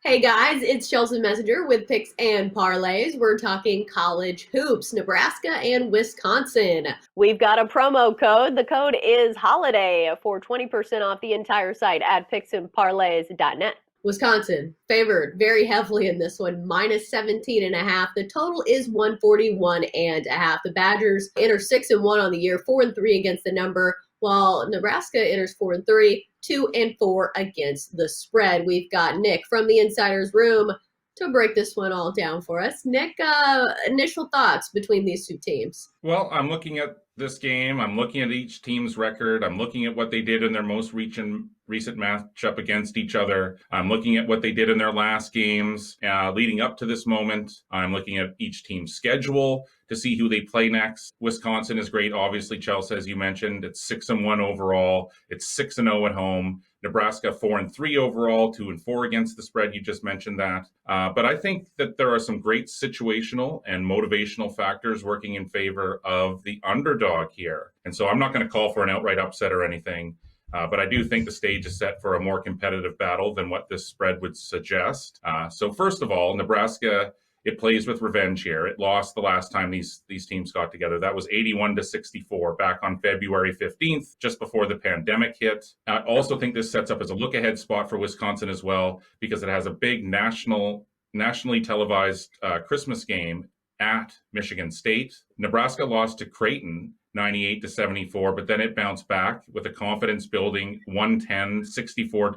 Hey guys, it's Chelsa Messenger with Picks and Parlays. We're talking college hoops, Nebraska and Wisconsin. We've got a promo code. The code is HOLIDAY for 20% off the entire site at picksandparlays.net. Wisconsin favored very heavily in this one, minus 17 and a half. The total is 141 and a half. The Badgers enter 6-1 on the year, 4-3 against the number, while Nebraska enters 4-3, 2-4 against the spread. We've got Nick from the Insider's Room to break this one all down for us. Nick, initial thoughts between these two teams? Well, I'm looking at this game. I'm looking at each team's record. I'm looking at what they did in their most recent matchup against each other. I'm looking at what they did in their last games leading up to this moment. I'm looking at each team's schedule to see who they play next. Wisconsin is great. Obviously, Chelsa, as you mentioned, it's 6-1 overall. It's 6-0 at home. Nebraska 4-3 overall, 2-4 against the spread. You just mentioned that. But I think that there are some great situational and motivational factors working in favor of the underdog here. And so I'm not going to call for an outright upset or anything. But I do think the stage is set for a more competitive battle than what this spread would suggest. So first of all, Nebraska, it plays with revenge here. It lost the last time these teams got together. That was 81-64 back on February 15th, just before the pandemic hit. I also think this sets up as a look-ahead spot for Wisconsin as well, because it has a big nationally televised Christmas game at Michigan State. Nebraska lost to Creighton 98-74, but then it bounced back with a confidence-building 110-64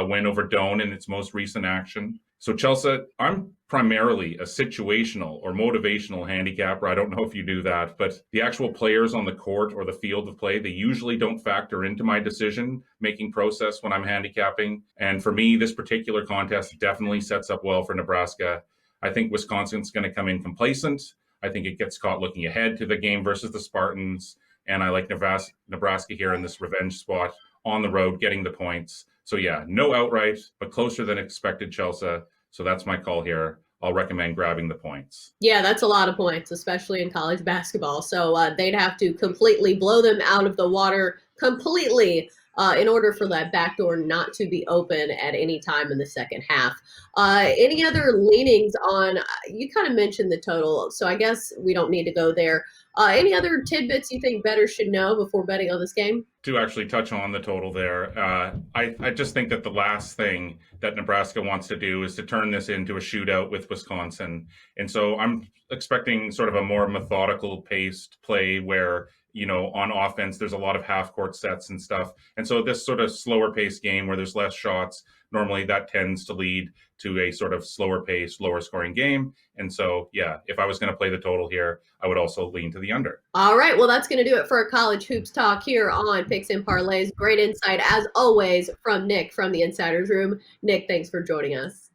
win over Doane in its most recent action. So, Chelsa, I'm primarily a situational or motivational handicapper. I don't know if you do that, but the actual players on the court or the field of play, they usually don't factor into my decision-making process when I'm handicapping. And for me, this particular contest definitely sets up well for Nebraska. I think Wisconsin's going to come in complacent. I think it gets caught looking ahead to the game versus the Spartans. And I like Nebraska here in this revenge spot on the road, getting the points. So yeah, no outright, but closer than expected, Chelsa. So that's my call here. I'll recommend grabbing the points. Yeah, that's a lot of points, especially in college basketball. So they'd have to completely blow them out of the water completely in order for that backdoor not to be open at any time in the second half. Any other leanings on, you kind of mentioned the total, so I guess we don't need to go there. Any other tidbits you think bettors should know before betting on this game? To actually touch on the total there, I just think that the last thing that Nebraska wants to do is to turn this into a shootout with Wisconsin. And so I'm expecting sort of a more methodical paced play where, on offense, there's a lot of half-court sets and stuff. And so this sort of slower-paced game where there's less shots, normally that tends to lead to a sort of slower-paced, lower-scoring game. And so, yeah, if I was going to play the total here, I would also lean to the under. All right, well, that's going to do it for our college hoops talk here on Picks and Parlays. Great insight, as always, from Nick from the Insider's Room. Nick, thanks for joining us.